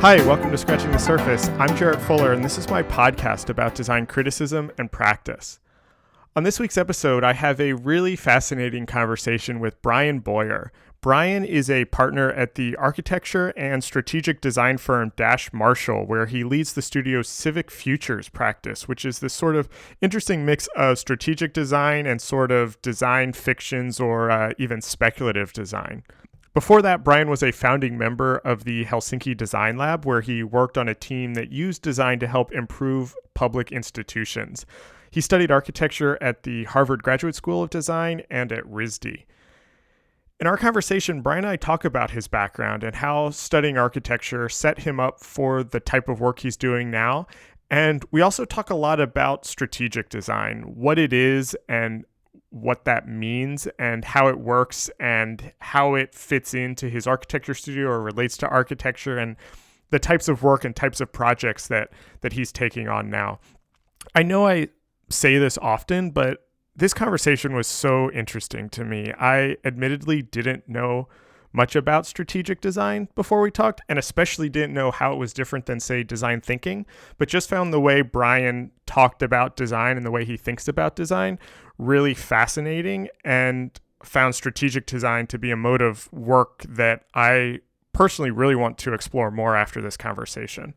Hi, welcome to Scratching the Surface. I'm Jarrett Fuller, and this is my podcast about design criticism and practice. On this week's episode, I have a really fascinating conversation with Bryan Boyer. Bryan is a partner at the architecture and strategic design firm Dash Marshall, where he leads the studio's Civic Futures practice, which is this sort of interesting mix of strategic design and sort of design fictions or even speculative design. Before that, Bryan was a founding member of the Helsinki Design Lab, where he worked on a team that used design to help improve public institutions. He studied architecture at the Harvard Graduate School of Design and at RISD. In our conversation, Bryan and I talk about his background and how studying architecture set him up for the type of work he's doing now. And we also talk a lot about strategic design, what it is and what that means and how it works and how it fits into his architecture studio or relates to architecture and the types of work and types of projects that he's taking on now. I know I say this often, but this conversation was so interesting to me. I admittedly didn't know much about strategic design before we talked, and especially didn't know how it was different than, say, design thinking, but just found the way Bryan talked about design and the way he thinks about design really fascinating, and found strategic design to be a mode of work that I personally really want to explore more after this conversation.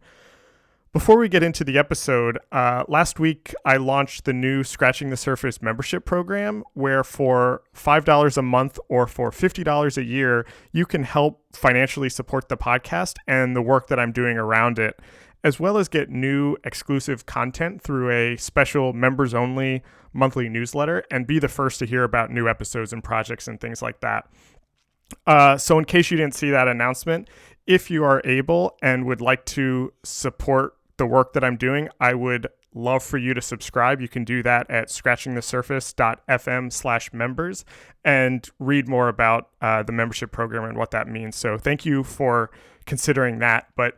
Before we get into the episode, last week I launched the new Scratching the Surface membership program, where for $5 a month or for $50 a year, you can help financially support the podcast and the work that I'm doing around it, as well as get new exclusive content through a special members-only monthly newsletter and be the first to hear about new episodes and projects and things like that. So in case you didn't see that announcement, if you are able and would like to support the work that I'm doing, I would love for you to subscribe. You can do that at scratchingthesurface.fm/members and read more about the membership program and what that means. So thank you for considering that. But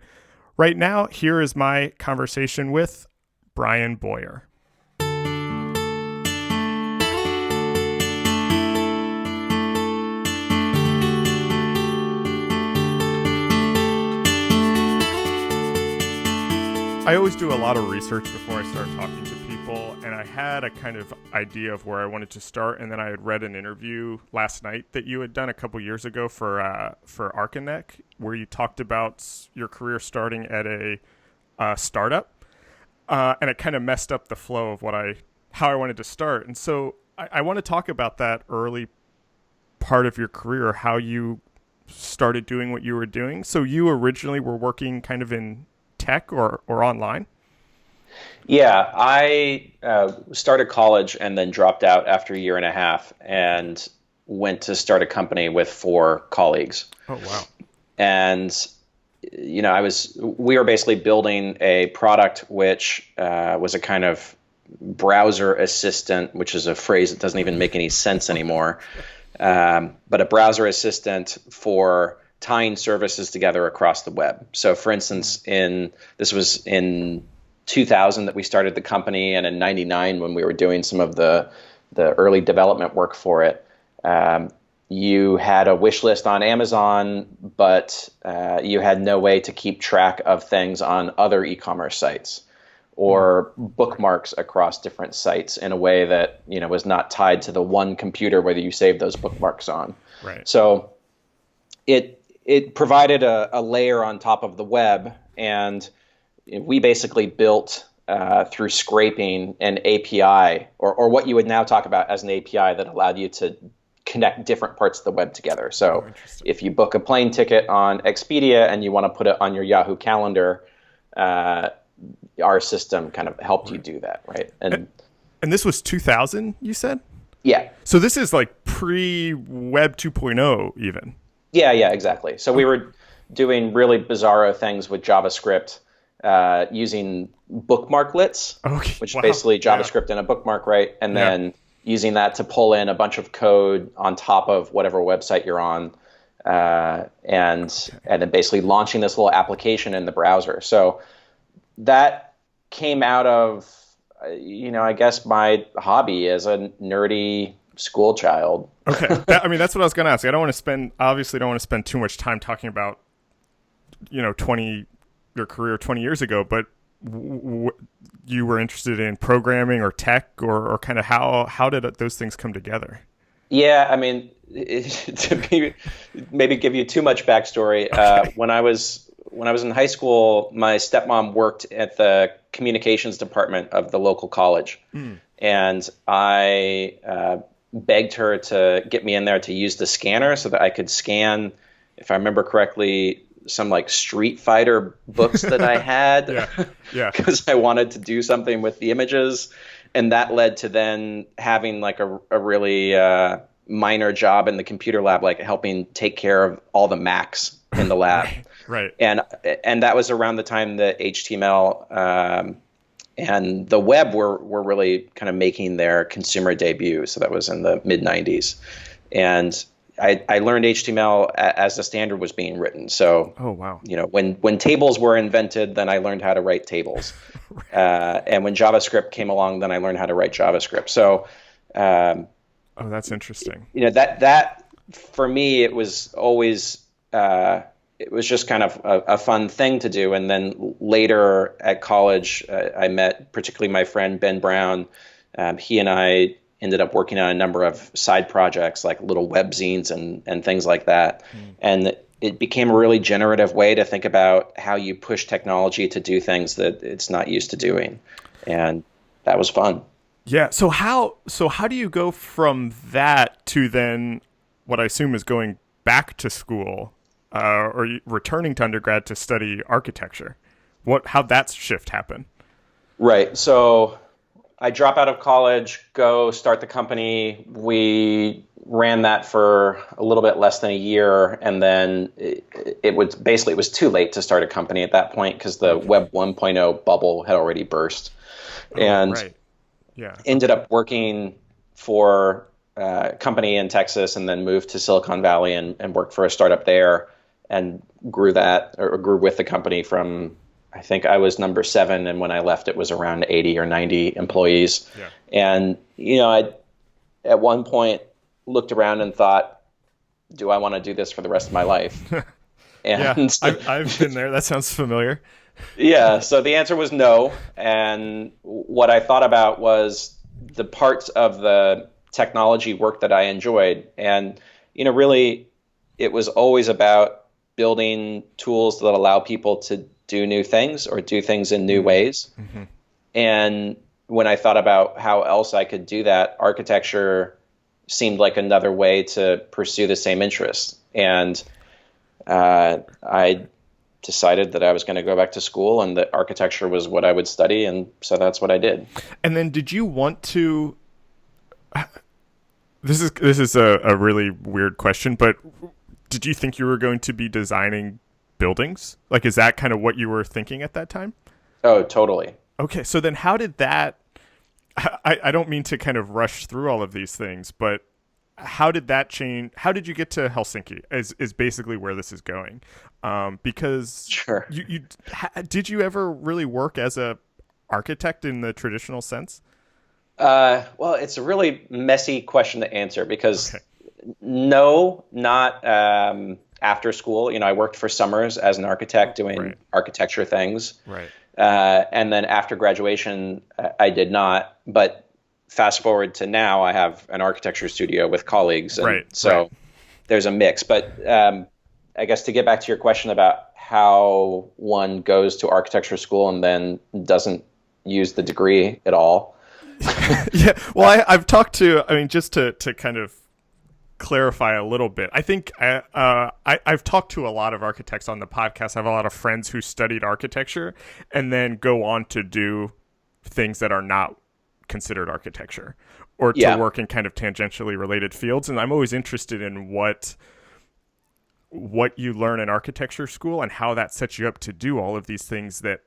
right now, here is my conversation with Bryan Boyer. I always do a lot of research before I start talking to people, and I had a kind of idea of where I wanted to start, and then I had read an interview last night that you had done a couple years ago for Archineck, where you talked about your career starting at a startup, and it kind of messed up the flow of how I wanted to start. And so I want to talk about that early part of your career, how you started doing what you were doing. So you originally were working kind of in tech or online? Yeah, I started college and then dropped out after a year and a half and went to start a company with 4 colleagues. Oh, wow. And, we were basically building a product which was a kind of browser assistant, which is a phrase that doesn't even make any sense anymore, but a browser assistant for tying services together across the web. So for instance, this was in 2000 that we started the company, and in 99 when we were doing some of the early development work for it, you had a wish list on Amazon, but you had no way to keep track of things on other e-commerce sites or bookmarks across different sites in a way that was not tied to the one computer where you save those bookmarks on. Right. So it provided a layer on top of the web, and we basically built through scraping an API, or what you would now talk about as an API that allowed you to connect different parts of the web together. So if you book a plane ticket on Expedia and you want to put it on your Yahoo Calendar, our system kind of helped you do that, right? And this was 2000, you said? Yeah. So this is like pre-Web 2.0 even. Yeah, exactly. So we were doing really bizarro things with JavaScript using bookmarklets, which is basically JavaScript in a bookmark, right? And then using that to pull in a bunch of code on top of whatever website you're on, and then basically launching this little application in the browser. So that came out of, I guess my hobby as a nerdy school child. Okay. That's what I was going to ask. I don't want to spend too much time talking about, 20 your career 20 years ago, but you were interested in programming or tech, or kind of how did those things come together? Yeah, I mean, maybe give you too much backstory. Okay. When I was in high school, my stepmom worked at the communications department of the local college, and I begged her to get me in there to use the scanner so that I could scan, if I remember correctly, some like Street Fighter books that I had. Yeah. Because I wanted to do something with the images. And that led to then having like a really minor job in the computer lab, like helping take care of all the Macs in the lab. Right. And that was around the time that HTML and the web were really kind of making their consumer debut. So that was in the mid 90s. And I learned HTML as the standard was being written. So, oh, wow. When tables were invented, then I learned how to write tables. And when JavaScript came along, then I learned how to write JavaScript. So, oh, that's interesting. That for me, it was always, it was just kind of a fun thing to do. And then later at college, I met particularly my friend, Ben Brown. He and I ended up working on a number of side projects like little webzines and things like that. And it became a really generative way to think about how you push technology to do things that it's not used to doing. And that was fun. Yeah. So how do you go from that to then what I assume is going back to school or returning to undergrad to study architecture? How'd that shift happen? Right. So I drop out of college, go start the company. We ran that for a little bit less than a year, and then it was too late to start a company at that point because the Web 1.0 bubble had already burst, and right. Yeah. Ended up working for a company in Texas, and then moved to Silicon Valley and worked for a startup there, and grew with the company from, I think I was number 7, and when I left, it was around 80 or 90 employees. Yeah. And I at one point looked around and thought, do I want to do this for the rest of my life? And yeah, I've been there. That sounds familiar. Yeah. So the answer was no. And what I thought about was the parts of the technology work that I enjoyed. And, really, it was always about building tools that allow people to do new things or do things in new ways. Mm-hmm. And when I thought about how else I could do that, architecture seemed like another way to pursue the same interests. And I decided that I was going to go back to school and that architecture was what I would study. And so that's what I did. And then did you want to, this is a really weird question, but did you think you were going to be designing buildings? Like, is that kind of what you were thinking at that time? Oh, totally. Okay. So then how did that, I don't mean to kind of rush through all of these things, but how did that change? How did you get to Helsinki is basically where this is going. Because sure. Did you ever really work as a architect in the traditional sense? Well, it's a really messy question to answer because no, not after school. I worked for summers as an architect doing architecture things. Right. And then after graduation, I did not. But fast forward to now, I have an architecture studio with colleagues. And so there's a mix. But I guess to get back to your question about how one goes to architecture school and then doesn't use the degree at all. Yeah. Well, I've talked to, just to kind of clarify a little bit. I think I've talked to a lot of architects on the podcast. I have a lot of friends who studied architecture and then go on to do things that are not considered architecture or to work in kind of tangentially related fields. And I'm always interested in what you learn in architecture school and how that sets you up to do all of these things that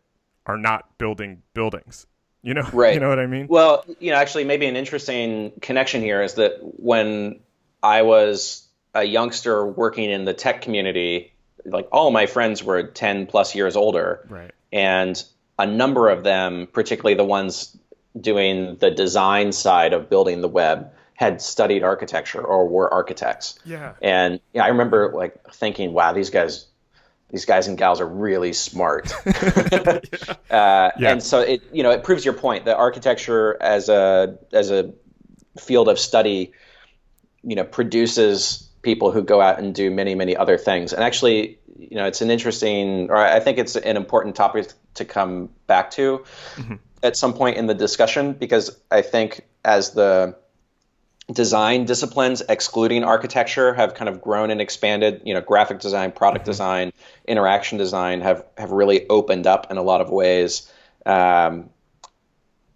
are not building buildings. Right. You know what I mean? Well, actually maybe an interesting connection here is that when I was a youngster working in the tech community, like all my friends were 10 plus years older. Right. And a number of them, particularly the ones doing the design side of building the web, had studied architecture or were architects. Yeah. And I remember like thinking, wow, these guys these guys and gals are really smart. Yeah. And so it proves your point that architecture as a field of study, produces people who go out and do many, many other things. And actually, it's an interesting, or I think it's an important topic to come back to at some point in the discussion, because I think as the design disciplines excluding architecture have kind of grown and expanded, graphic design, product design, interaction design have really opened up in a lot of ways. And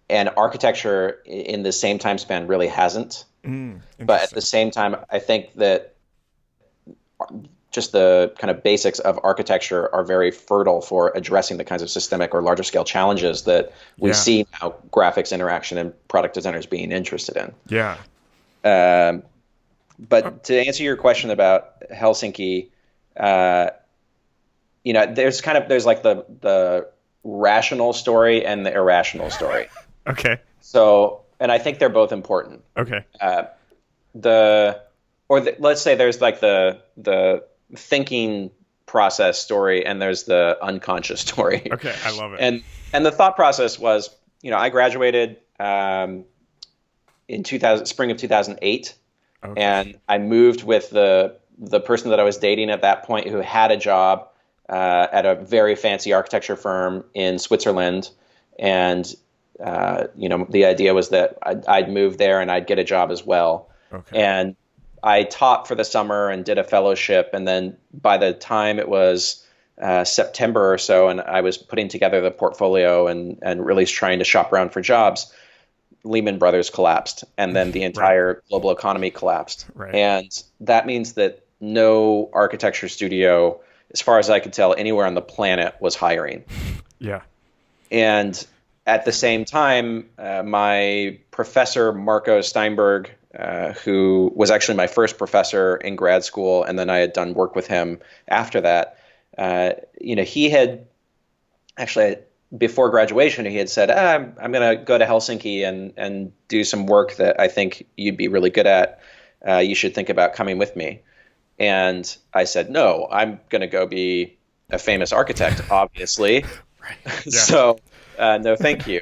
architecture in the same time span really hasn't. But at the same time, I think that just the kind of basics of architecture are very fertile for addressing the kinds of systemic or larger scale challenges that we see now graphics, interaction, and product designers being interested in. Yeah. But to answer your question about Helsinki, there's like the rational story and the irrational story. Okay. So, and I think they're both important. Okay. Let's say there's like the thinking process story and there's the unconscious story. Okay, I love it. And the thought process was, I graduated in spring of 2008, and I moved with the person that I was dating at that point, who had a job at a very fancy architecture firm in Switzerland, and the idea was that I'd move there and I'd get a job as well. Okay. And I taught for the summer and did a fellowship, and then by the time it was September or so, and I was putting together the portfolio and really trying to shop around for jobs, Lehman Brothers collapsed, and then the entire global economy collapsed. Right. And that means that no architecture studio, as far as I could tell, anywhere on the planet was hiring. Yeah. And at the same time, my professor, Marco Steinberg, who was actually my first professor in grad school, and then I had done work with him after that, he had actually, before graduation, he had said, I'm going to go to Helsinki and do some work that I think you'd be really good at. You should think about coming with me. And I said, no, I'm going to go be a famous architect, obviously. Yeah. So no, thank you.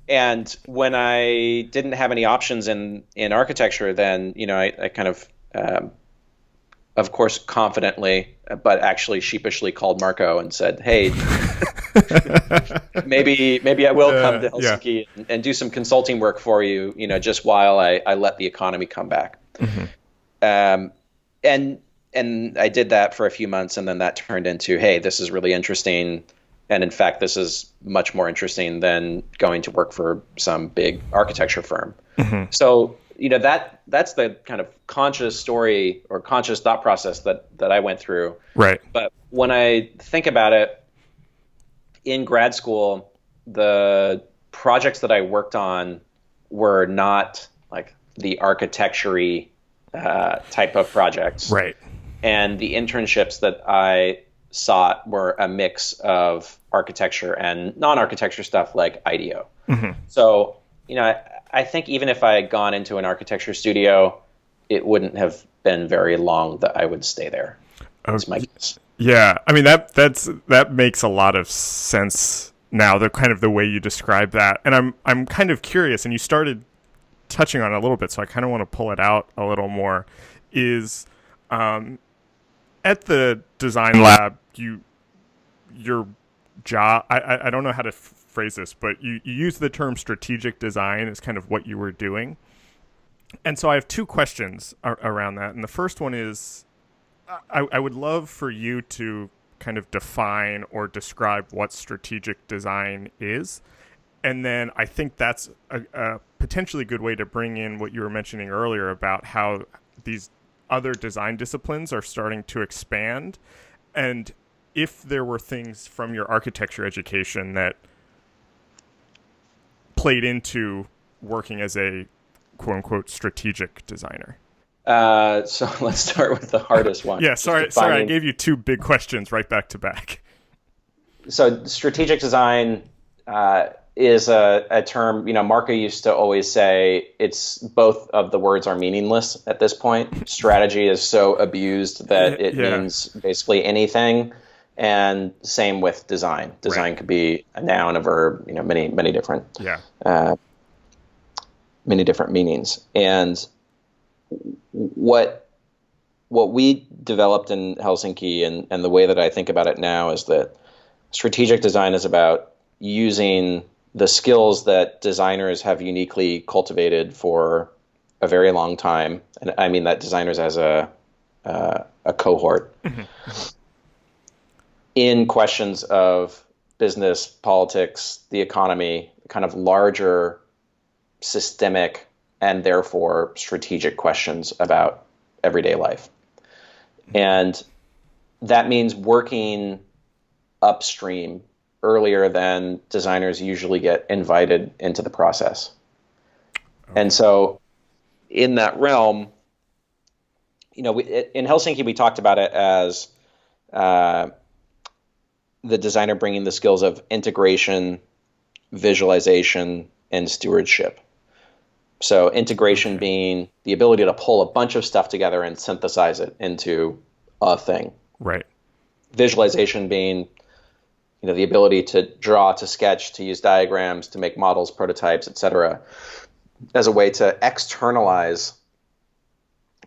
And when I didn't have any options in architecture, then, I kind of course, confidently, but actually sheepishly called Marco and said, hey, maybe I will come to Helsinki and do some consulting work for you, just while I let the economy come back. And I did that for a few months, and then that turned into, hey, this is really interesting. And in fact, this is much more interesting than going to work for some big architecture firm. So, that's the kind of conscious story or conscious thought process that I went through. Right. But when I think about it, in grad school, the projects that I worked on were not like the architecture-y type of projects. Right. And the internships that I sought were a mix of architecture and non-architecture stuff like IDEO. So, I think even if I had gone into an architecture studio, it wouldn't have been very long that I would stay there. That's my guess. Yeah, I mean that makes a lot of sense now. The kind of the way you describe that, and I'm kind of curious. And you started touching on it a little bit, so I kind of want to pull it out a little more. Is at the design lab, your job, I don't know how to phrase this, but you use the term strategic design as kind of what you were doing. And so I have two questions around that. And the first one is, I would love for you to kind of define or describe what strategic design is. And then I think that's a potentially good way to bring in what you were mentioning earlier about how these other design disciplines are starting to expand. And if there were things from your architecture education that played into working as a quote-unquote strategic designer. So let's start with the hardest one. Yeah, sorry, I gave you two big questions right back to back. So strategic design is a term, Marco used to always say it's both of the words are meaningless at this point. Strategy is so abused that it means basically anything. And same with design. Design could be a noun, a verb, many different, many different meanings. And what we developed in Helsinki and the way that I think about it now is that strategic design is about using the skills that designers have uniquely cultivated for a very long time. And I mean that designers as a cohort in questions of business, politics, the economy, kind of larger systemic and therefore strategic questions about everyday life. And that means working upstream earlier than designers usually get invited into the process. Okay. And so in that realm, in Helsinki, we talked about it as the designer bringing the skills of integration, visualization, and stewardship. So integration being the ability to pull a bunch of stuff together and synthesize it into a thing. Right. Visualization being the ability to draw, to sketch, to use diagrams, to make models, prototypes, etc., as a way to externalize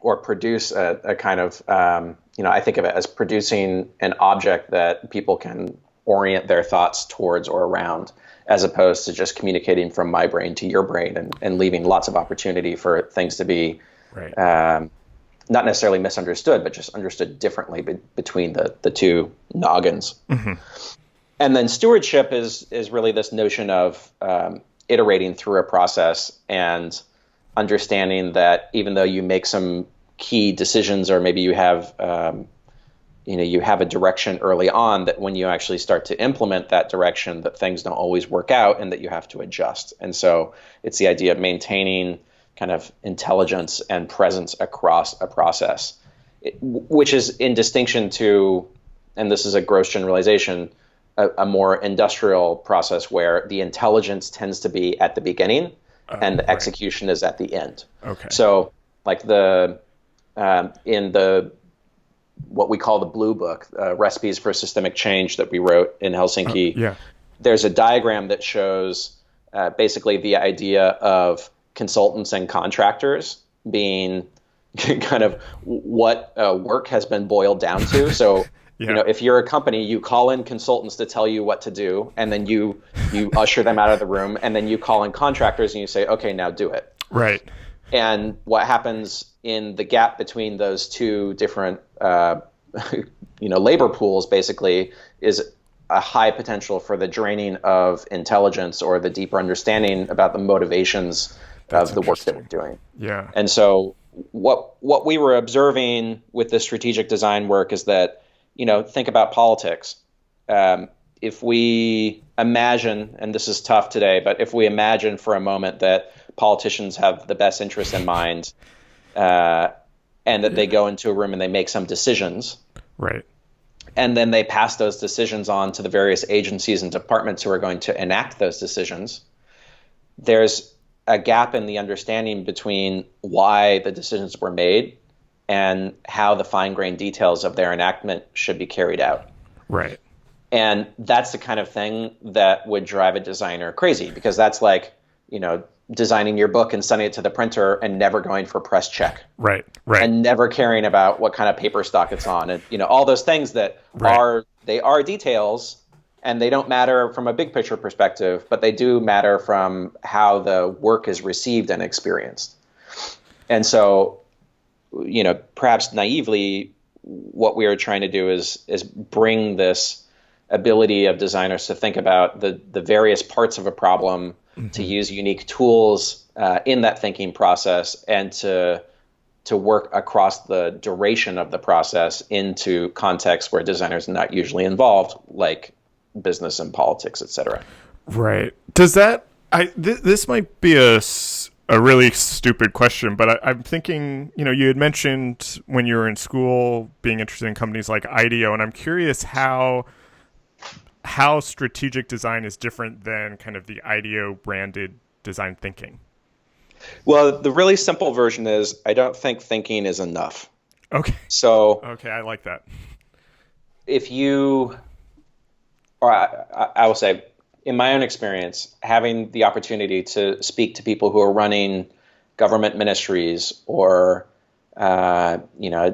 or produce a kind of, I think of it as producing an object that people can orient their thoughts towards or around, as opposed to just communicating from my brain to your brain and leaving lots of opportunity for things to be not necessarily misunderstood, but just understood differently between the two noggins. Mm-hmm. And then stewardship is really this notion of iterating through a process and understanding that even though you make some key decisions, or maybe you have you have a direction early on, that when you actually start to implement that direction, that things don't always work out and that you have to adjust. And so it's the idea of maintaining kind of intelligence and presence across a process, which is in distinction to, and this is a gross generalization, a more industrial process where the intelligence tends to be at the beginning and the execution is at the end. Okay. So like in the what we call the Blue Book, Recipes for Systemic Change that we wrote in Helsinki, there's a diagram that shows basically the idea of consultants and contractors being kind of what work has been boiled down to. So if you're a company, you call in consultants to tell you what to do, and then you usher them out of the room, and then you call in contractors and you say, okay, now do it. Right. And what happens in the gap between those two different labor pools basically is a high potential for the draining of intelligence or the deeper understanding about the motivations of the work that we're doing. Yeah. And so what we were observing with the strategic design work is that, think about politics. If we imagine, and this is tough today, but if we imagine for a moment that politicians have the best interest in mind, and that they go into a room and they make some decisions, right, and then they pass those decisions on to the various agencies and departments who are going to enact those decisions, there's a gap in the understanding between why the decisions were made and how the fine-grained details of their enactment should be carried out. Right. And that's the kind of thing that would drive a designer crazy, because that's like, designing your book and sending it to the printer and never going for press check. Right. And never caring about what kind of paper stock it's on. And, all those things that are details, and they don't matter from a big picture perspective, but they do matter from how the work is received and experienced. And so, perhaps naively, what we are trying to do is bring this ability of designers to think about the various parts of a problem, to use unique tools in that thinking process, and to work across the duration of the process into contexts where designers are not usually involved, like business and politics, et cetera. Right. Does that, this might be a really stupid question, but I'm thinking, you had mentioned when you were in school being interested in companies like IDEO, and I'm curious how how strategic design is different than kind of the IDEO branded design thinking. Well, the really simple version is I don't think thinking is enough. Okay. So Okay, I like that. if you, or I will say, in my own experience, having the opportunity to speak to people who are running government ministries or a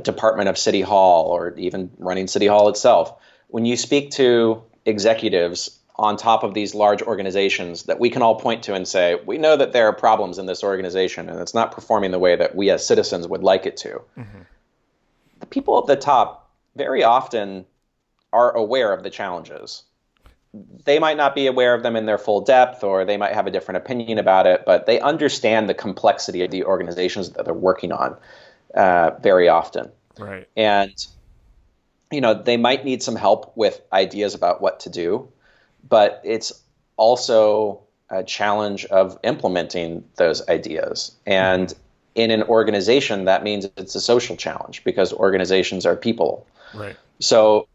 department of City Hall or even running City Hall itself, when you speak to executives on top of these large organizations that we can all point to and say, we know that there are problems in this organization and it's not performing the way that we as citizens would like it to. Mm-hmm. The people at the top very often are aware of the challenges. They might not be aware of them in their full depth, or they might have a different opinion about it, but they understand the complexity of the organizations that they're working on very often. Right. And, they might need some help with ideas about what to do, but it's also a challenge of implementing those ideas. And in an organization, that means it's a social challenge because organizations are people. Right. So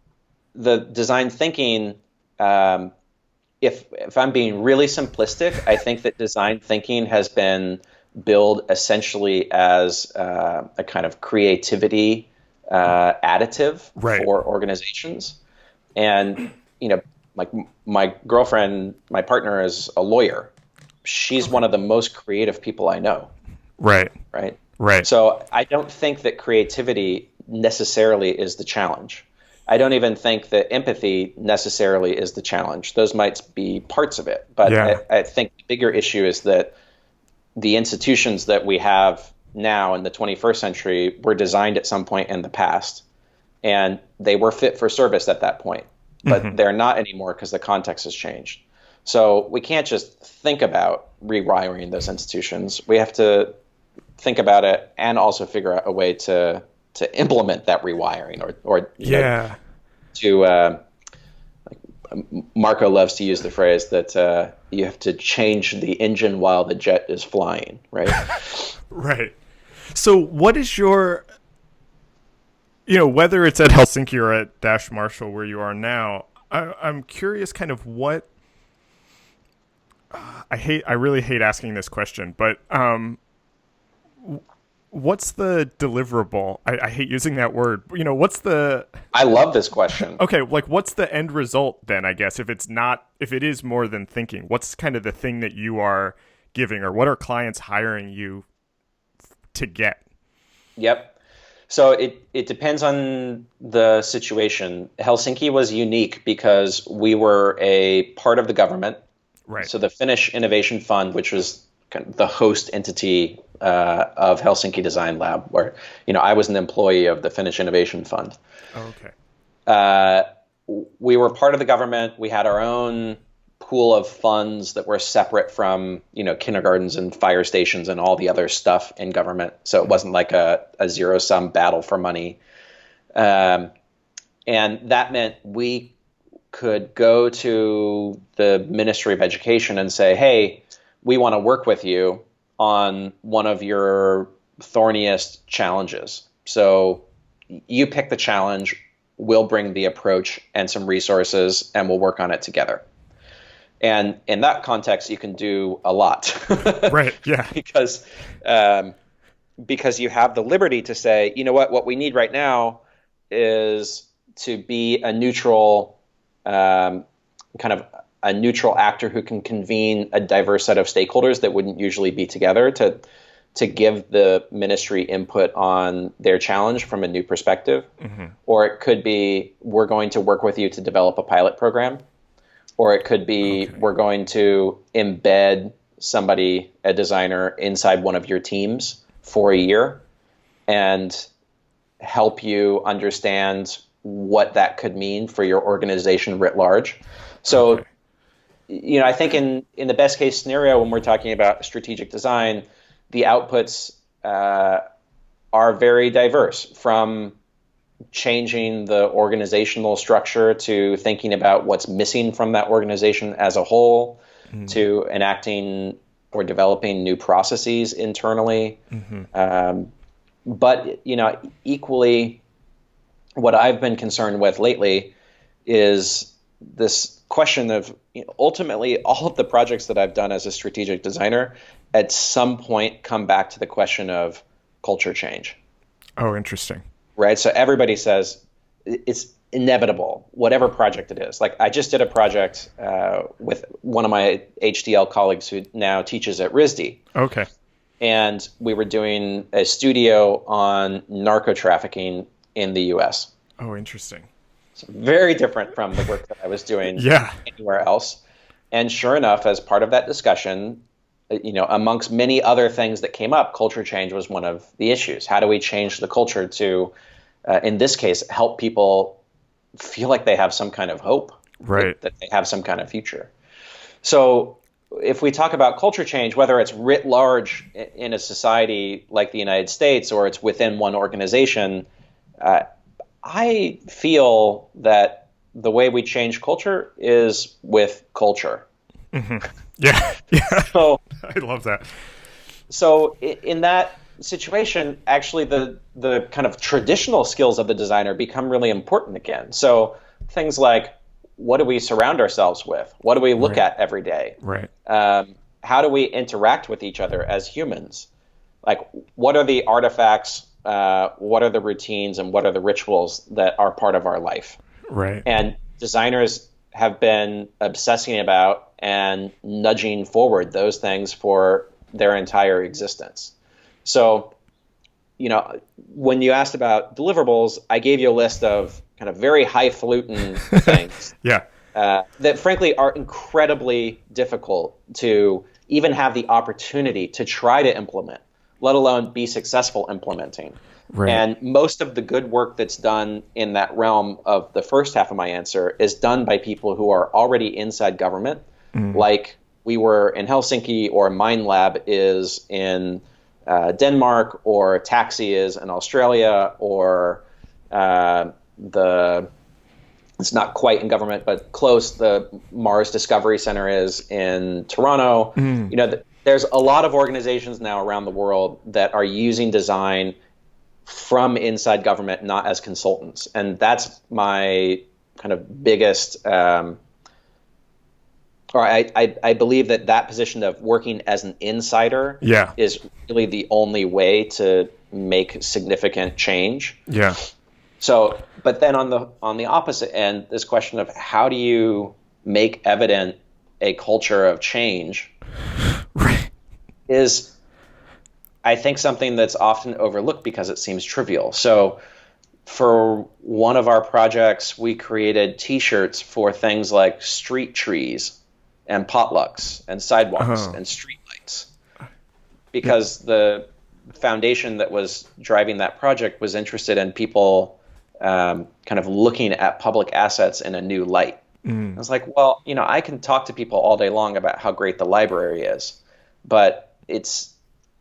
the design thinking, if I'm being really simplistic, I think that design thinking has been billed essentially as a kind of creativity additive Right. for organizations. And, like my girlfriend, my partner is a lawyer. She's one of the most creative people I know. Right. Right. Right. So I don't think that creativity necessarily is the challenge. I don't even think that empathy necessarily is the challenge. Those might be parts of it. But Yeah. I think the bigger issue is that the institutions that we have now in the 21st century were designed at some point in the past, and they were fit for service at that point. But they're not anymore because the context has changed. So we can't just think about rewiring those institutions. We have to think about it and also figure out a way to implement that rewiring or Marco loves to use the phrase that you have to change the engine while the jet is flying, right? Right. So what is your, whether it's at Helsinki or at Dash Marshall where you are now, I'm curious kind of what, I really hate asking this question, but what's the deliverable? I hate using that word. What's the... I love this question. Okay, like what's the end result then, I guess, if it is more than thinking? What's kind of the thing that you are giving, or what are clients hiring you to get? Yep. So it depends on the situation. Helsinki was unique because we were a part of the government. Right. So the Finnish Innovation Fund, which was kind of the host entity of Helsinki Design Lab, where I was an employee of the Finnish Innovation Fund. Oh, okay. We were part of the government. We had our own pool of funds that were separate from kindergartens and fire stations and all the other stuff in government. So it wasn't like a zero-sum battle for money, and that meant we could go to the Ministry of Education and say, hey, we want to work with you on one of your thorniest challenges. So you pick the challenge, we'll bring the approach and some resources, and we'll work on it together. And in that context, you can do a lot. Right, yeah. Because you have the liberty to say, what we need right now is to be a neutral kind of a neutral actor who can convene a diverse set of stakeholders that wouldn't usually be together to give the ministry input on their challenge from a new perspective. Mm-hmm. Or it could be, we're going to work with you to develop a pilot program. Or it could be, we're going to embed somebody, a designer, inside one of your teams for a year and help you understand what that could mean for your organization writ large. So, I think in the best case scenario, when we're talking about strategic design, the outputs are very diverse, from changing the organizational structure to thinking about what's missing from that organization as a whole, to enacting or developing new processes internally. But, equally, what I've been concerned with lately is this question of, ultimately all of the projects that I've done as a strategic designer at some point come back to the question of culture change. Oh, interesting. Right? So everybody says it's inevitable, whatever project it is. Like I just did a project with one of my HDL colleagues who now teaches at RISD. Okay. And we were doing a studio on narco trafficking in the US. Oh, interesting. So very different from the work that I was doing Yeah. anywhere else. And sure enough, as part of that discussion, amongst many other things that came up, culture change was one of the issues. How do we change the culture to, in this case, help people feel like they have some kind of hope, Right. that they have some kind of future? So if we talk about culture change, whether it's writ large in a society like the United States or it's within one organization, I feel that the way we change culture is with culture. Mm-hmm. Yeah. Yeah. So I love that. So in that situation, actually the kind of traditional skills of the designer become really important again. So things like, what do we surround ourselves with? What do we look Right. at every day? Right. How do we interact with each other as humans? Like, what are the artifacts? What are the routines and what are the rituals that are part of our life? Right. And designers have been obsessing about and nudging forward those things for their entire existence. So, when you asked about deliverables, I gave you a list of kind of very highfalutin things Yeah. that frankly are incredibly difficult to even have the opportunity to try to implement, let alone be successful implementing. Right. And most of the good work that's done in that realm of the first half of my answer is done by people who are already inside government, like we were in Helsinki, or Mind Lab is in Denmark, or Taxi is in Australia, or it's not quite in government, but close, the Mars Discovery Center is in Toronto. There's a lot of organizations now around the world that are using design from inside government, not as consultants. And that's my kind of biggest, I believe that position of working as an insider Yeah. is really the only way to make significant change. Yeah. So, but then on the opposite end, this question of how do you make evident a culture of change Right. is, I think, something that's often overlooked because it seems trivial. So for one of our projects, we created T-shirts for things like street trees and potlucks and sidewalks and streetlights, because the foundation that was driving that project was interested in people kind of looking at public assets in a new light. I was like, well, I can talk to people all day long about how great the library is, but it's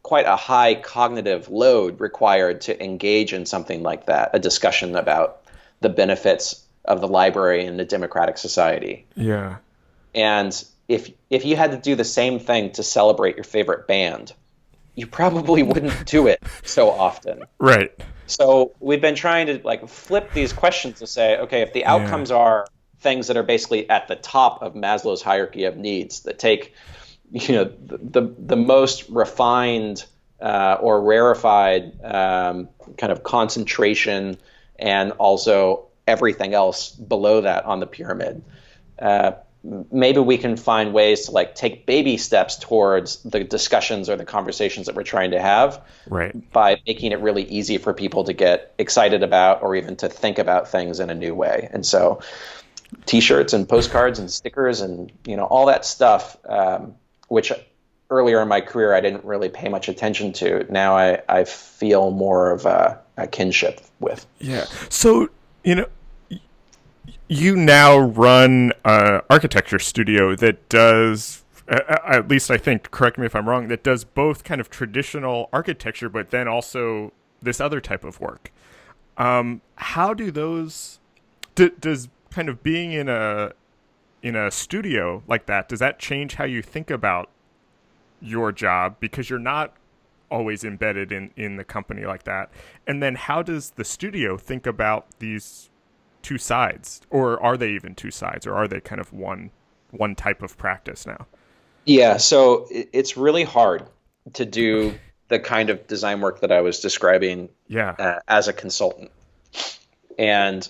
quite a high cognitive load required to engage in something like that, a discussion about the benefits of the library in a democratic society. Yeah. And if you had to do the same thing to celebrate your favorite band, you probably wouldn't do it so often. Right. So we've been trying to flip these questions to say, okay, if the outcomes are things that are basically at the top of Maslow's hierarchy of needs, that take the most refined or rarefied kind of concentration, and also everything else below that on the pyramid, maybe we can find ways to take baby steps towards the discussions or the conversations that we're trying to have, Right. by making it really easy for people to get excited about or even to think about things in a new way. And so T-shirts and postcards and stickers and all that stuff, which earlier in my career I didn't really pay much attention to, now I feel more of a kinship with. Yeah. So, you now run an architecture studio that does, at least I think, correct me if I'm wrong, that does both kind of traditional architecture, but then also this other type of work. How do those, does kind of being in a studio like that, does that change how you think about your job, because you're not always embedded in the company like that? And then how does the studio think about these two sides, or are they even two sides, or are they kind of one type of practice now? Yeah, so it's really hard to do the kind of design work that I was describing Yeah. as a consultant. And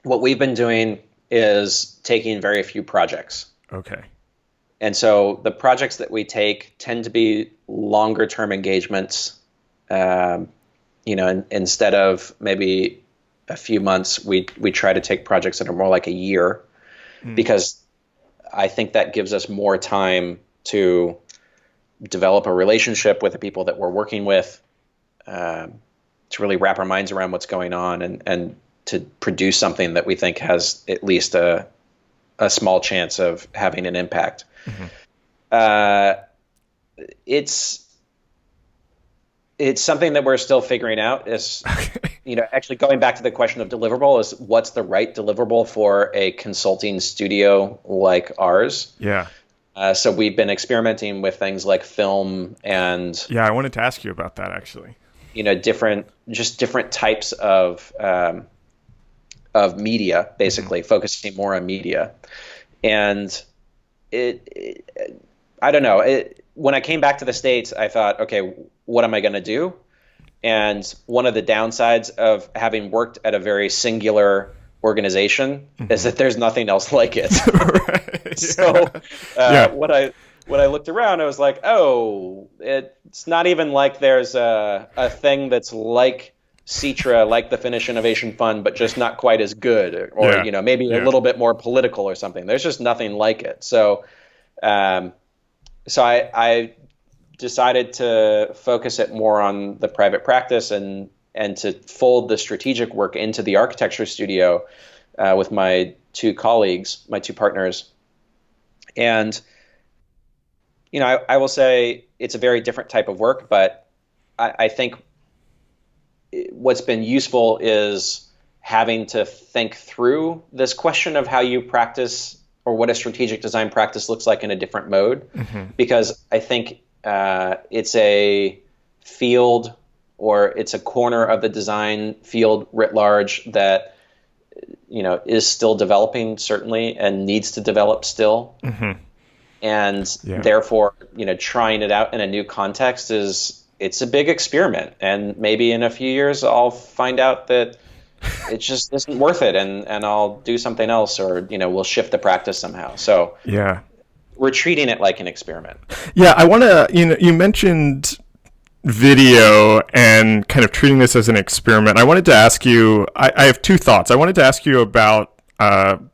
what we've been doing is taking very few projects. Okay. And so the projects that we take tend to be longer term engagements. Instead of maybe a few months, we try to take projects that are more like a year, because I think that gives us more time to develop a relationship with the people that we're working with, to really wrap our minds around what's going on, and to produce something that we think has at least a small chance of having an impact. It's something that we're still figuring out. Actually going back to the question of deliverable, is what's the right deliverable for a consulting studio like ours? Yeah. So we've been experimenting with things like film and I wanted to ask you about that actually. Different types of media, basically focusing more on media. And I don't know. When I came back to the States, I thought, okay, what am I going to do? And one of the downsides of having worked at a very singular organization is that there's nothing else like it. Right. So when I looked around, I was like, oh, it's not even like there's a thing that's like Citra, like the Finnish Innovation Fund, but just not quite as good, or maybe a little bit more political or something. There's just nothing like it. So I decided to focus it more on the private practice and to fold the strategic work into the architecture studio with my two colleagues, my two partners. And, I will say it's a very different type of work, but I think what's been useful is having to think through this question of how you practice, or what a strategic design practice looks like in a different mode, because I think it's a field, or it's a corner of the design field writ large that is still developing, certainly, and needs to develop still. And therefore, trying it out in a new context it's a big experiment, and maybe in a few years I'll find out that it just isn't worth it, and I'll do something else, or we'll shift the practice somehow. So we're treating it like an experiment. I want to, you mentioned video and kind of treating this as an experiment. I wanted to ask you, I have two thoughts. I wanted to ask you about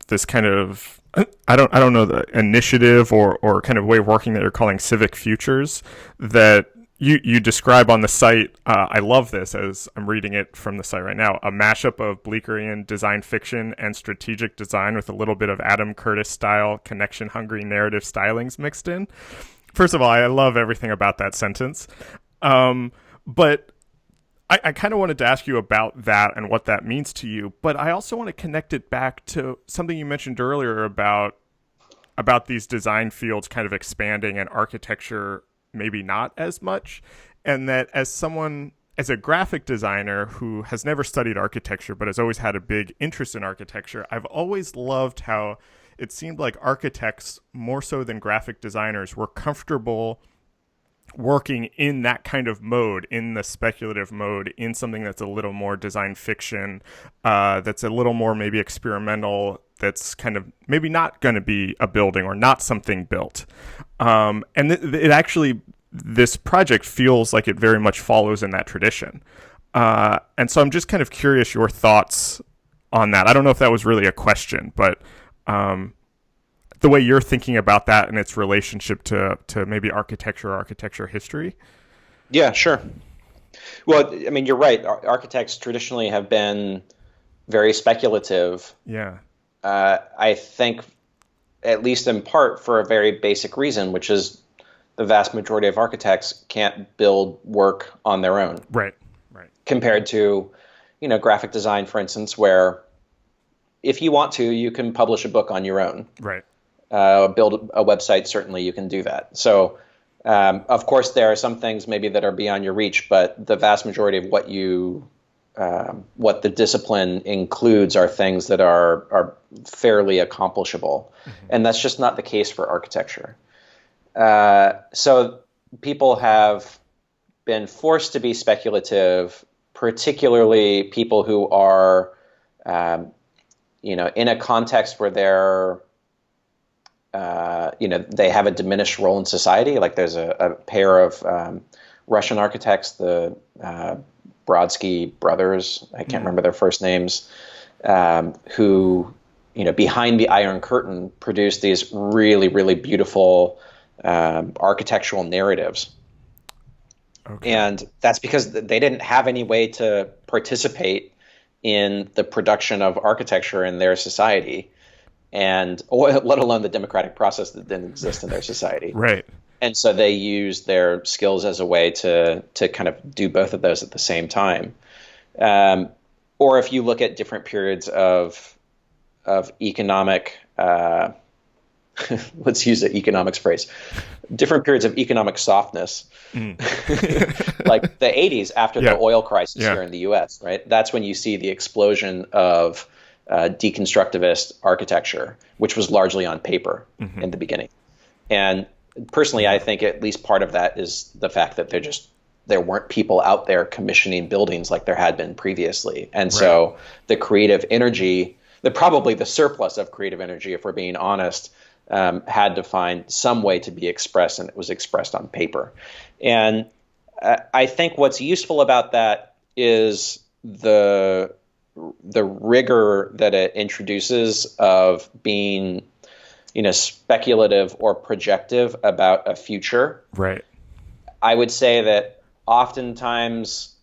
this kind of, I don't know, the initiative or kind of way of working that you're calling Civic Futures that you describe on the site. I love this, as I'm reading it from the site right now, a mashup of Bleekerian design fiction and strategic design with a little bit of Adam Curtis style connection-hungry narrative stylings mixed in. First of all, I love everything about that sentence. But I kind of wanted to ask you about that and what that means to you. But I also want to connect it back to something you mentioned earlier about these design fields kind of expanding and architecture maybe not as much. And that as a graphic designer who has never studied architecture but has always had a big interest in architecture, I've always loved how it seemed like architects, more so than graphic designers, were comfortable working in that kind of mode, in the speculative mode, in something that's a little more design fiction, that's a little more maybe experimental, that's kind of maybe not going to be a building or not something built. And it actually, this project feels like it very much follows in that tradition. And so I'm just kind of curious your thoughts on that. I don't know if that was really a question, but the way you're thinking about that and its relationship to maybe architecture or architecture history. Yeah, sure. Well, I mean, you're right. Architects traditionally have been very speculative. Yeah. I think, at least in part, for a very basic reason, which is the vast majority of architects can't build work on their own. Right. Compared to, graphic design, for instance, where if you want to, you can publish a book on your own. Right. Build a website, certainly you can do that. So, of course, there are some things maybe that are beyond your reach, but the vast majority of what you what the discipline includes are things that are fairly accomplishable, and that's just not the case for architecture. So people have been forced to be speculative, particularly people who are, in a context where they're, they have a diminished role in society. Like there's a pair of Russian architects, the Brodsky brothers, I can't remember their first names, who, behind the Iron Curtain produced these really, really beautiful architectural narratives. Okay. And that's because they didn't have any way to participate in the production of architecture in their society, let alone the democratic process that didn't exist in their society. Right. And so they used their skills as a way to kind of do both of those at the same time. Or if you look at different periods of economic, let's use the economics phrase, different periods of economic softness, like the 80s after the oil crisis here in the US, right? That's when you see the explosion of deconstructivist architecture, which was largely on paper in the beginning. And personally, I think at least part of that is the fact that there weren't people out there commissioning buildings like there had been previously. And so the creative energy, probably the surplus of creative energy, if we're being honest, had to find some way to be expressed, and it was expressed on paper. And I think what's useful about that is the rigor that it introduces of being speculative or projective about a future. Right. I would say that oftentimes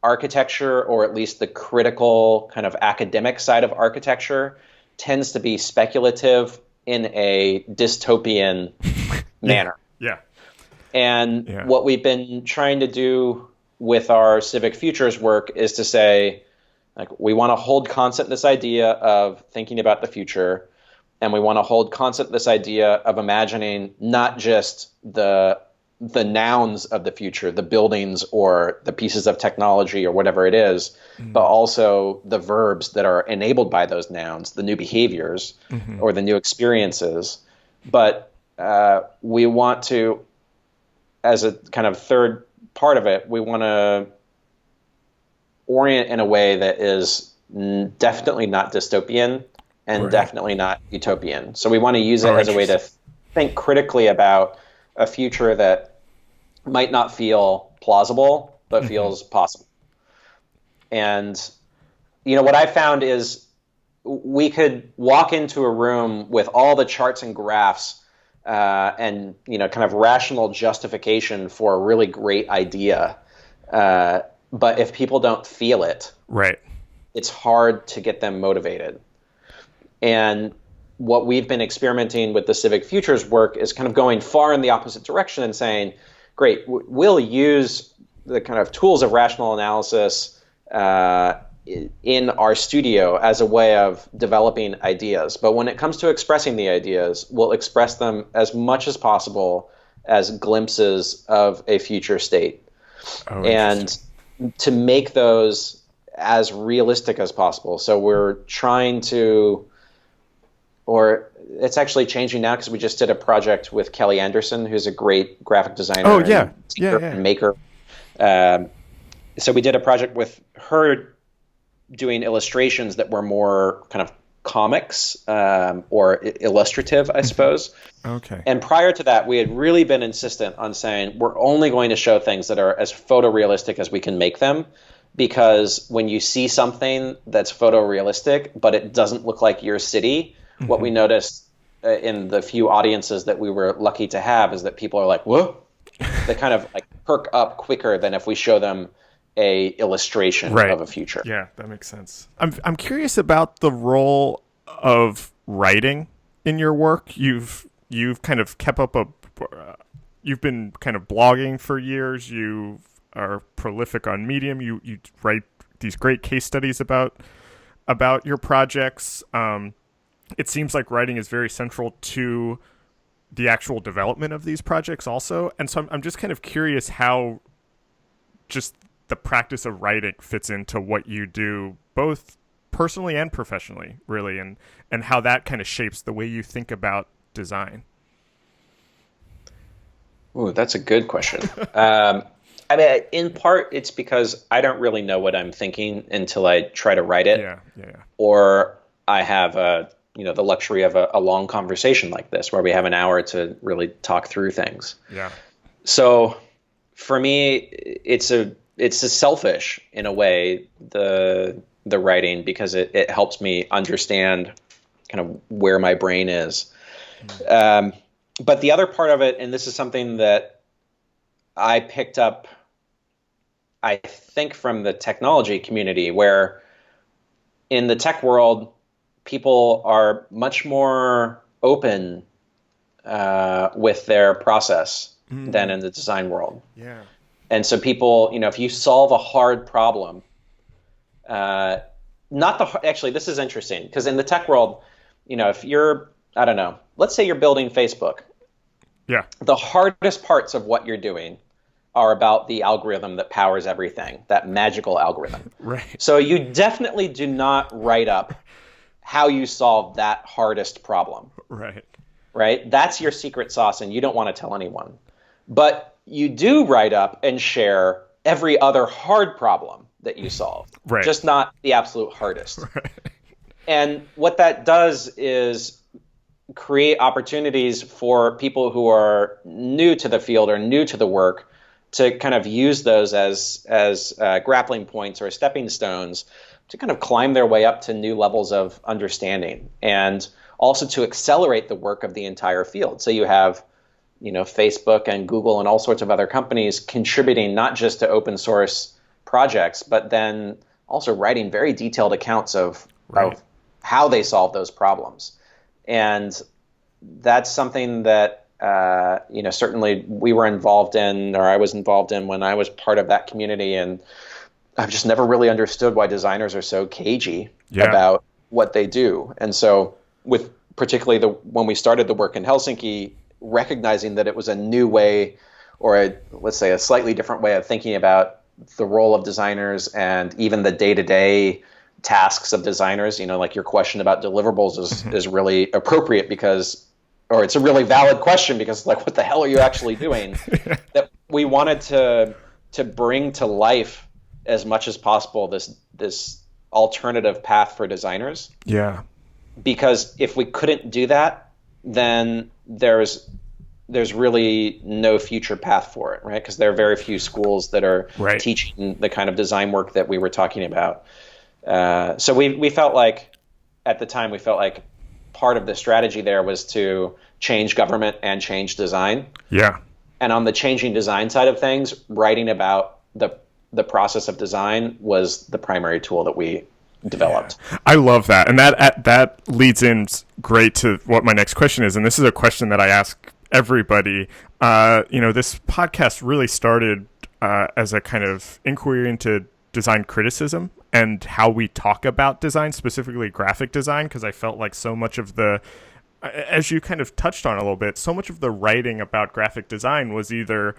architecture, or at least the critical kind of academic side of architecture, tends to be speculative in a dystopian manner. Yeah. And what we've been trying to do with our Civic Futures work is to say, like, we want to hold constant this idea of thinking about the future, and we want to hold constant this idea of imagining not just the nouns of the future, the buildings or the pieces of technology or whatever it is, but also the verbs that are enabled by those nouns, the new behaviors or the new experiences. But we want to, as a kind of third part of it, we want to orient in a way that is definitely not dystopian and definitely not utopian. So we want to use it as a way to think critically about a future that might not feel plausible, but feels possible. And, what I found is we could walk into a room with all the charts and graphs and, kind of rational justification for a really great idea. But if people don't feel it, it's hard to get them motivated. And what we've been experimenting with the Civic Futures work is kind of going far in the opposite direction and saying, great, we'll use the kind of tools of rational analysis in our studio as a way of developing ideas. But when it comes to expressing the ideas, we'll express them as much as possible as glimpses of a future state. And to make those as realistic as possible. So we're trying to, or it's actually changing now because we just did a project with Kelly Anderson, who's a great graphic designer and maker. So we did a project with her doing illustrations that were more kind of comics or illustrative, I suppose. Okay. And prior to that, we had really been insistent on saying we're only going to show things that are as photorealistic as we can make them, because when you see something that's photorealistic, but it doesn't look like your city, what we noticed in the few audiences that we were lucky to have is that people are like, whoa, they kind of like perk up quicker than if we show them a illustration of a future. Yeah, that makes sense. I'm curious about the role of writing in your work. You've kind of kept up you've been kind of blogging for years. You are prolific on Medium. You write these great case studies about your projects. It seems like writing is very central to the actual development of these projects also. And so I'm just kind of curious how just the practice of writing fits into what you do, both personally and professionally, really, and how that kind of shapes the way you think about design. Ooh, that's a good question. I mean, in part, it's because I don't really know what I'm thinking until I try to write it, Yeah. or I have the luxury of a long conversation like this, where we have an hour to really talk through things. Yeah. So for me, it's a selfish in a way, the writing, because it helps me understand kind of where my brain is. But the other part of it, and this is something that I picked up, I think, from the technology community, where in the tech world, people are much more open with their process than in the design world. Yeah. And so people, if you solve a hard problem, actually, this is interesting, because in the tech world, if you're, I don't know, let's say you're building Facebook. Yeah. The hardest parts of what you're doing are about the algorithm that powers everything, that magical algorithm. Right. So you definitely do not write up how you solve that hardest problem. Right? That's your secret sauce, and you don't want to tell anyone. But you do write up and share every other hard problem that you solve, just not the absolute hardest. Right. And what that does is create opportunities for people who are new to the field or new to the work to kind of use those as grappling points or stepping stones to kind of climb their way up to new levels of understanding, and also to accelerate the work of the entire field. So you have, Facebook and Google and all sorts of other companies contributing not just to open source projects, but then also writing very detailed accounts of how they solve those problems. And that's something that, certainly we were involved in, or I was involved in when I was part of that community. And I've just never really understood why designers are so cagey about what they do. And so with particularly when we started the work in Helsinki, recognizing that it was a new way, or let's say a slightly different way of thinking about the role of designers and even the day-to-day tasks of designers, like your question about deliverables is really appropriate, or it's a really valid question, because like, what the hell are you actually doing? That we wanted to bring to life as much as possible this alternative path for designers. Yeah. Because if we couldn't do that, then there's really no future path for it, right? Because there are very few schools that are teaching the kind of design work that we were talking about. So we felt like, at the time, part of the strategy there was to change government and change design. Yeah. And on the changing design side of things, writing about the process of design was the primary tool that we developed. Yeah. I love that. And that leads in great to what my next question is. And this is a question that I ask everybody. This podcast really started as a kind of inquiry into design criticism and how we talk about design, specifically graphic design, because I felt like so much of as you kind of touched on a little bit, so much of the writing about graphic design was either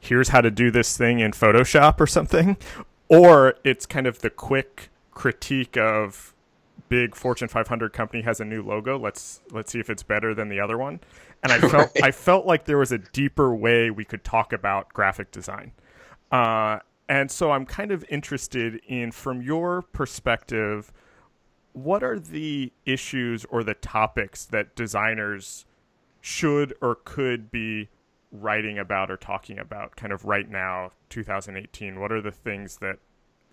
here's how to do this thing in Photoshop or something, or it's kind of the quick critique of big Fortune 500 company has a new logo. Let's see if it's better than the other one. And I felt like there was a deeper way we could talk about graphic design. And so I'm kind of interested in, from your perspective, what are the issues or the topics that designers should or could be writing about or talking about kind of right now, 2018? What are the things that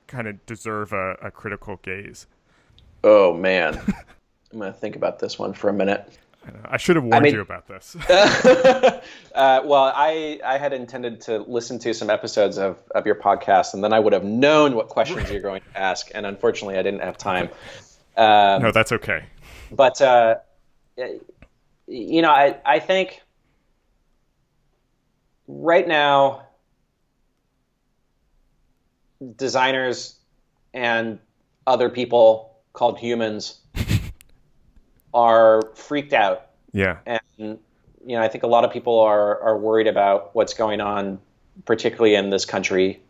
kind of deserve a critical gaze? Oh, man. I'm going to think about this one for a minute. I should have warned you about this. Well, I had intended to listen to some episodes of your podcast, and then I would have known what questions you're going to ask. And unfortunately, I didn't have time. No, that's okay. But, I think right now, designers and other people called humans are freaked out. Yeah. And, I think a lot of people are worried about what's going on particularly in this country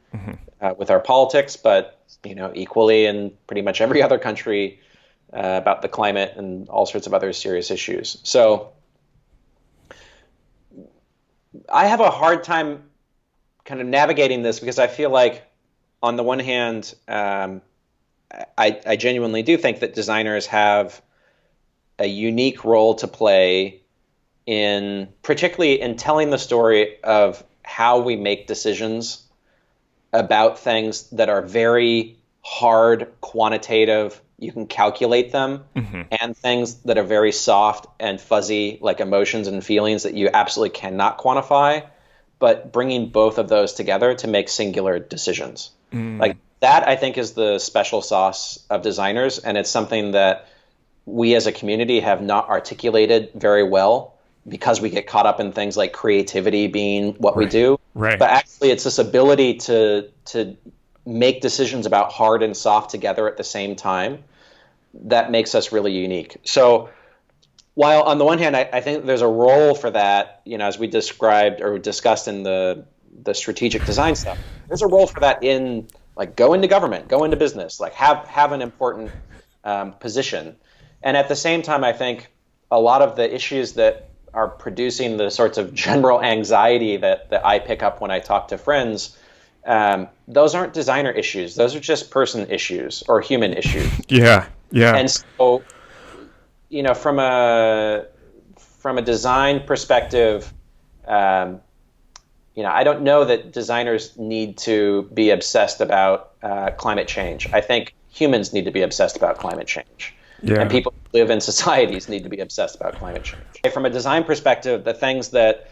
with our politics, but equally in pretty much every other country about the climate and all sorts of other serious issues. So I have a hard time kind of navigating this because I feel like, on the one hand, I genuinely do think that designers have a unique role to play particularly in telling the story of how we make decisions about things that are very hard, quantitative, you can calculate them, and things that are very soft and fuzzy, like emotions and feelings that you absolutely cannot quantify, but bringing both of those together to make singular decisions. Like that, I think, is the special sauce of designers, and it's something that we as a community have not articulated very well because we get caught up in things like creativity being what we do. Right. But actually, it's this ability to make decisions about hard and soft together at the same time that makes us really unique. So while on the one hand, I think there's a role for that, as we described or discussed in the strategic design stuff, there's a role for that in like go into government, go into business, like have an important position. And at the same time, I think a lot of the issues that are producing the sorts of general anxiety that I pick up when I talk to friends, those aren't designer issues. Those are just person issues or human issues. Yeah. And so, from a design perspective, I don't know that designers need to be obsessed about climate change. I think humans need to be obsessed about climate change. Yeah. And people who live in societies need to be obsessed about climate change. From a design perspective, the things that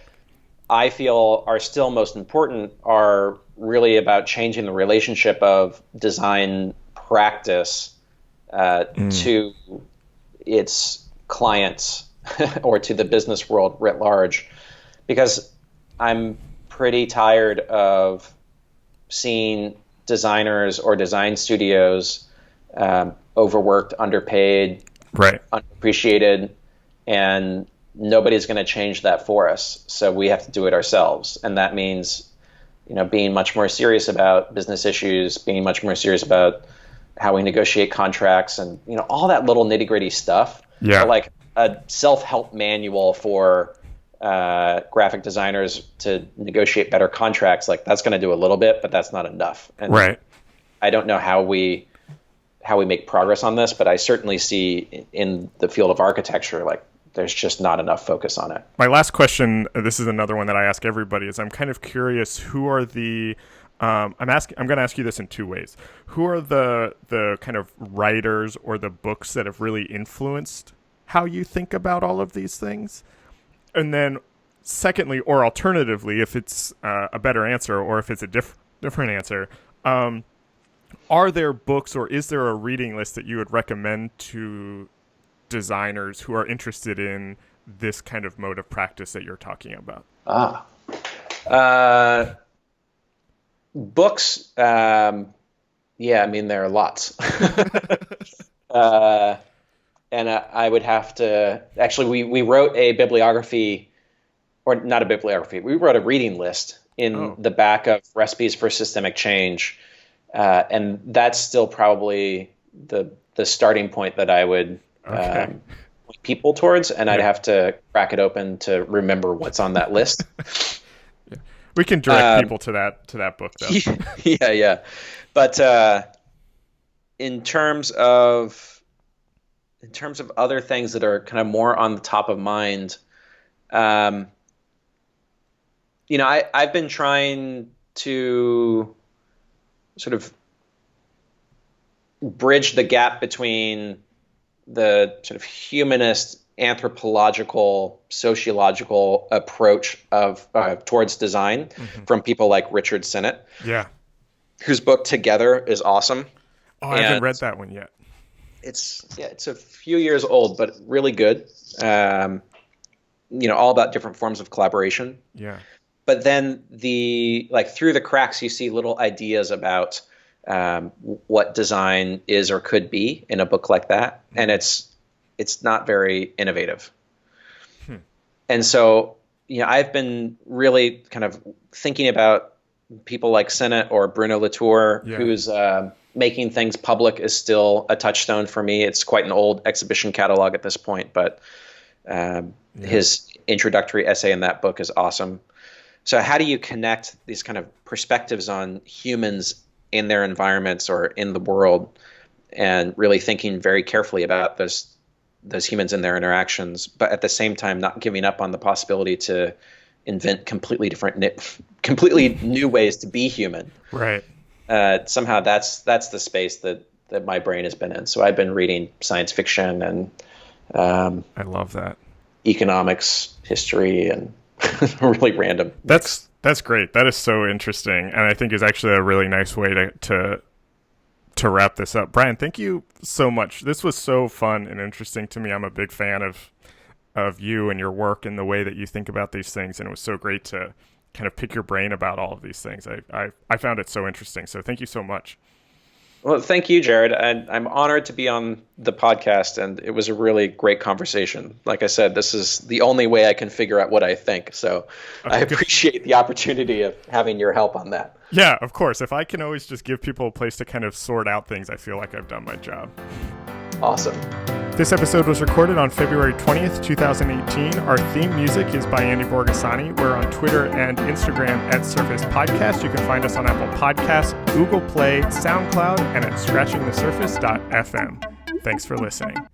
I feel are still most important are really about changing the relationship of design practice to its clients or to the business world writ large. Because I'm pretty tired of seeing designers or design studios overworked, underpaid, underappreciated, and nobody's going to change that for us. So we have to do it ourselves. And that means, being much more serious about business issues, being much more serious about how we negotiate contracts and, all that little nitty gritty stuff. Yeah. But like a self-help manual for graphic designers to negotiate better contracts, like that's going to do a little bit, but that's not enough. And I don't know how we make progress on this, but I certainly see in the field of architecture, like there's just not enough focus on it. My last question, this is another one that I ask everybody, is I'm kind of curious, who are the I'm going to ask you this in two ways. Who are the kind of writers or the books that have really influenced how you think about all of these things? And then secondly, or alternatively, if it's a better answer or if it's a different answer, are there books or is there a reading list that you would recommend to designers who are interested in this kind of mode of practice that you're talking about? Books, there are lots. And I would have to, actually, we wrote a bibliography, or not a bibliography, we wrote a reading list in the back of Recipes for Systemic Change. And that's still probably the starting point that I would point people towards, and I'd have to crack it open to remember what's on that list. We can direct people to that book, though. Yeah. But in terms of other things that are kind of more on the top of mind, I've been trying to sort of bridge the gap between the sort of humanist, anthropological, sociological approach of towards design from people like Richard Sennett, whose book Together is awesome. I haven't read that one yet. It's a few years old, but really good. All about different forms of collaboration. Yeah. But then through the cracks, you see little ideas about what design is or could be in a book like that, and it's not very innovative. And so, I've been really kind of thinking about people like Sennett or Bruno Latour, Yeah. who's making things public, is still a touchstone for me. It's quite an old exhibition catalog at this point, but his introductory essay in that book is awesome. So how do you connect these kind of perspectives on humans in their environments or in the world, and really thinking very carefully about those humans and their interactions, but at the same time not giving up on the possibility to invent completely new ways to be human. Right. Somehow that's the space that my brain has been in. So I've been reading science fiction and I love that. economics, history, and really random. That's great. That is so interesting, and I think is actually a really nice way to wrap this up. Bryan, thank you so much. This was so fun and interesting to me. I'm a big fan of you and your work and the way that you think about these things, and it was so great to kind of pick your brain about all of these things. I found it so interesting. So thank you so much. Well, thank you, Jared. I'm honored to be on the podcast, and it was a really great conversation. Like I said, this is the only way I can figure out what I think. So I appreciate the opportunity of having your help on that. Yeah, of course. If I can always just give people a place to kind of sort out things, I feel like I've done my job. Awesome. This episode was recorded on February 20th, 2018. Our theme music is by Andy Borgasani. We're on Twitter and Instagram at Surface Podcast. You can find us on Apple Podcasts, Google Play, SoundCloud, and at scratchingthesurface.fm. Thanks for listening.